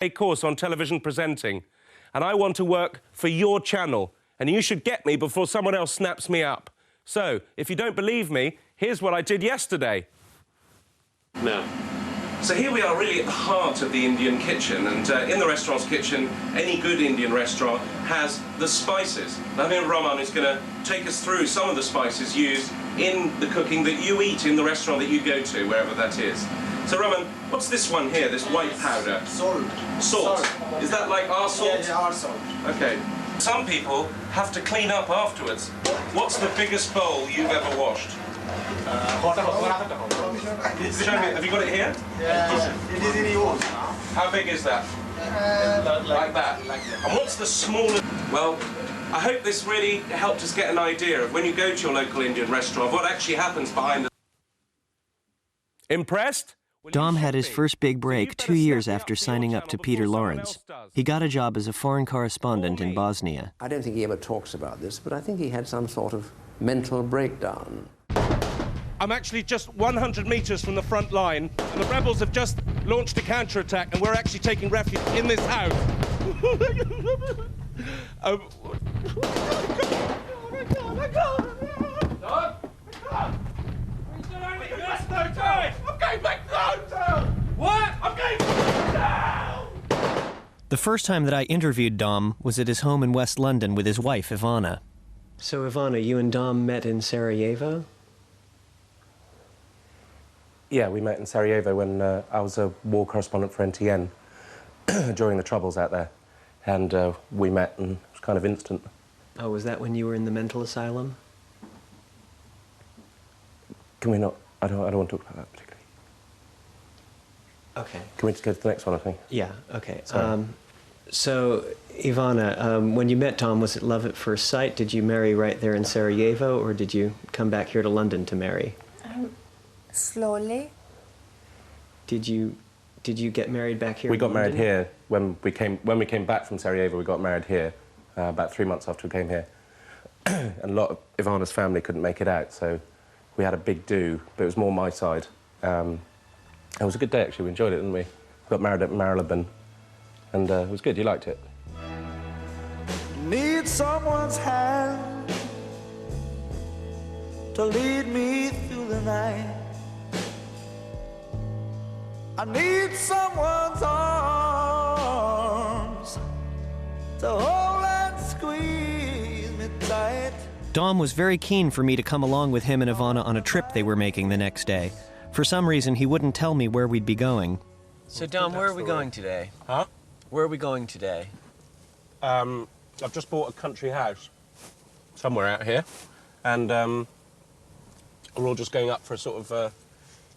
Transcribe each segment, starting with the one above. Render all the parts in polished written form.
a course on television presenting, and I want to work for your channel, and you should get me before someone else snaps me up. So, if you don't believe me, here's what I did yesterday. No. So here we are really at the heart of the Indian kitchen, and in the restaurant's kitchen, any good Indian restaurant has the spices. Now here Raman is going to take us through some of the spices used in the cooking that you eat in the restaurant that you go to, wherever that is. So Raman, what's this one here, this white powder? Salt. Salt? Is that like our salt? Yeah, our salt. Okay. Some people have to clean up afterwards. What's the biggest bowl you've ever washed? Show me, have you got it here? Yeah, it is in yours. How big is that? Like that? And what's the smallest? Well, I hope this really helped us get an idea of when you go to your local Indian restaurant, what actually happens behind the... Impressed? Dom had his first big break 2 years after signing up to Peter Lawrence. He got a job as a foreign correspondent in Bosnia. I don't think he ever talks about this, but I think he had some sort of mental breakdown. I'm actually just 100 meters from the front line, and the rebels have just launched a counterattack, and we're actually taking refuge in this house. Oh my God. No time! I'm going back to the hotel! What? I'm going back to the hotel! The first time that I interviewed Dom was at his home in West London with his wife, Ivana. So, Ivana, you and Dom met in Sarajevo? Yeah, we met in Sarajevo when I was a war correspondent for NTN during the Troubles out there. And we met, and it was kind of instant. Oh, was that when you were in the mental asylum? Can we not? I don't want to talk about that particularly. Okay. Can we just go to the next one, I think? Yeah, okay. So, Ivana, when you met Dom, was it love at first sight? Did you marry right there in Sarajevo, or did you come back here to London to marry? Slowly. Did you get married back here? We got in London? married here when we came back from Sarajevo. We got married here about 3 months after we came here, and a lot of Ivana's family couldn't make it out, so we had a big do, but it was more my side. It was a good day actually. We enjoyed it, didn't we? We got married at Marylebone, and it was good. You liked it? Need someone's hand to lead me through the night. I need someone's arms to hold and squeeze me tight. Dom was very keen for me to come along with him and Ivana on a trip they were making the next day. For some reason, he wouldn't tell me where we'd be going. So, Dom, where are we going today? Huh? Where are we going today? I've just bought a country house somewhere out here, and we're all just going up for a sort of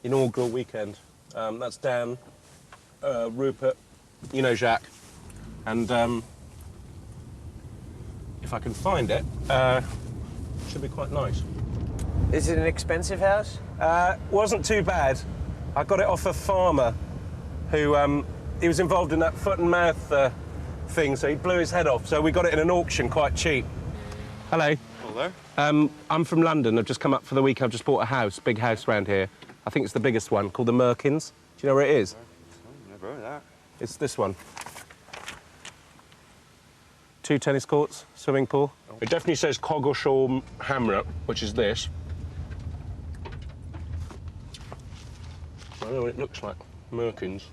inaugural weekend. That's Dan, Rupert, you know Jacques, and if I can find it, should be quite nice. Is it an expensive house? Wasn't too bad. I got it off a farmer who, he was involved in that foot and mouth thing, so he blew his head off. So we got it in an auction quite cheap. Hello. Hello. I'm from London. I've just come up for the week. I've just bought a house, big house around here. I think it's the biggest one, called the Merkins. Do you know where it is? Never heard of that. It's this one. 2 tennis courts, swimming pool. It definitely says Coggeshall Hamlet, which is this. I don't know what it looks like. Merkins.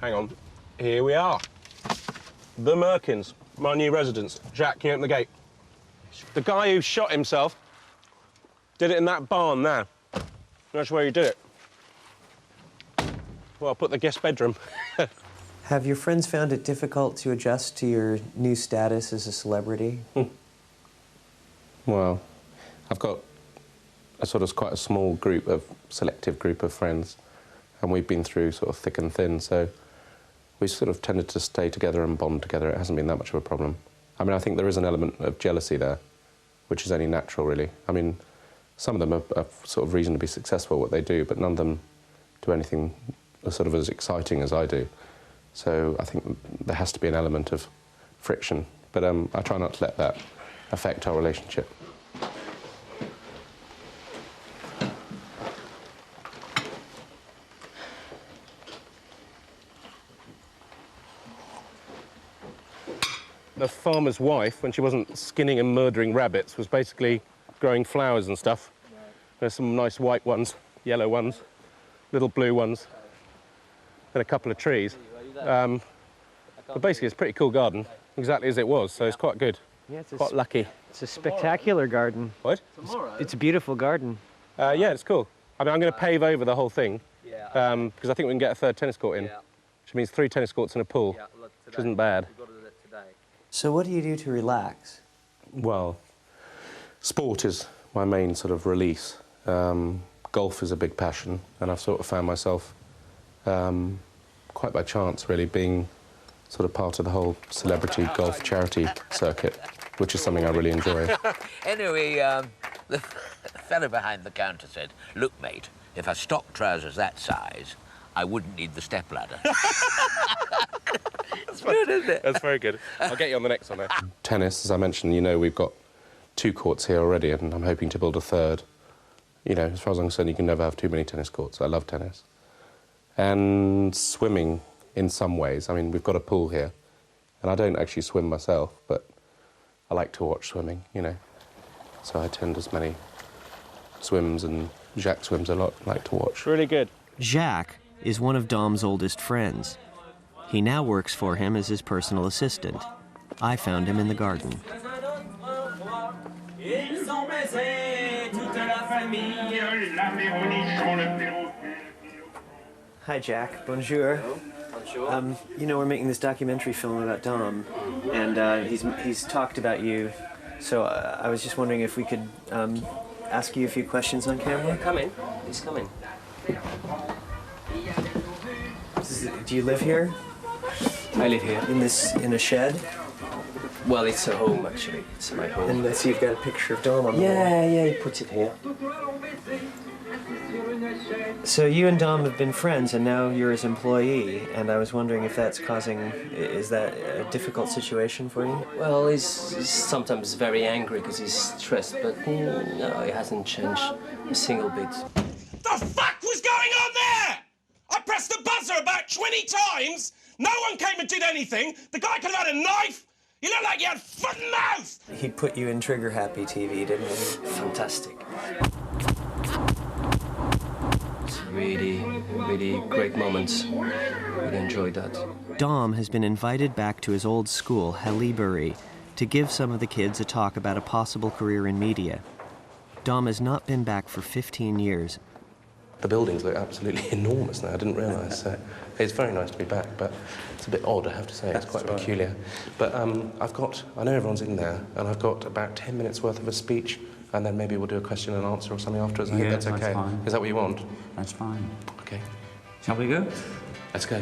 Hang on. Here we are. The Merkins, my new residence. Jack, can you open the gate? The guy who shot himself did it in that barn now. That's where he did it. Well, I'll put the guest bedroom. Have your friends found it difficult to adjust to your new status as a celebrity? Well, I've got a sort of quite a small group of, selective group of friends, and we've been through sort of thick and thin, so we sort of tended to stay together and bond together. It hasn't been that much of a problem. I mean, I think there is an element of jealousy there, which is only natural, really. I mean, some of them are sort of reason to be successful at what they do, but none of them do anything sort of as exciting as I do. So I think there has to be an element of friction, but I try not to let that affect our relationship. The farmer's wife, when she wasn't skinning and murdering rabbits, was basically growing flowers and stuff. There's some nice white ones, yellow ones, little blue ones, and a couple of trees. But basically, it's a pretty cool garden, exactly as it was, so it's quite good. Yeah, it's Quite lucky. It's a spectacular garden. What? It's a beautiful garden. Yeah, it's cool. I mean, I'm going to pave over the whole thing, because I think we can get a third tennis court in, which means 3 tennis courts and a pool, which isn't bad. So what do you do to relax? Well, sport is my main sort of release. Golf is a big passion, and I've sort of found myself, quite by chance really, being sort of part of the whole celebrity golf charity circuit, which is something I really enjoy. Anyway, the fellow behind the counter said, "Look, mate, if I stock trousers that size, I wouldn't need the stepladder." That's good, isn't it? That's very good. I'll get you on the next one there. Tennis, as I mentioned, you know, we've got 2 courts here already, and I'm hoping to build a third. You know, as far as I'm concerned, you can never have too many tennis courts. I love tennis. And swimming, in some ways. I mean, we've got a pool here, and I don't actually swim myself, but I like to watch swimming, you know. So I attend as many swims, and Jacques swims a lot, like to watch. Really good. Jacques is one of Dom's oldest friends. He now works for him as his personal assistant. I found him in the garden. Hi, Jack. Bonjour. You know, we're making this documentary film about Dom, and he's talked about you. So I was just wondering if we could ask you a few questions on camera. Come in. Please come in. Do you live here? I live here. In a shed? Well, it's a home, actually. It's my home. And I see you've got a picture of Dom on the wall. Yeah, he puts it here. So you and Dom have been friends, and now you're his employee, and I was wondering if that's is that a difficult situation for you? Well, he's sometimes very angry because he's stressed, but no, he hasn't changed a single bit. The fuck was going on there? I pressed the buzzer about 20 times. No one came and did anything. The guy could have had a knife. You look like you had foot and mouth. He put you in Trigger Happy TV, didn't he? Fantastic. It's really, really great moments. Really enjoyed that. Dom has been invited back to his old school, Haileybury, to give some of the kids a talk about a possible career in media. Dom has not been back for 15 years. The buildings look absolutely enormous now, I didn't realise. So it's very nice to be back, but it's a bit odd, I have to say. It's quite peculiar. But I know everyone's in there, and I've got about 10 minutes worth of a speech, and then maybe we'll do a question and answer or something afterwards. I hope that's okay. Fine. Is that what you want? That's fine. Okay. Shall we go? Let's go.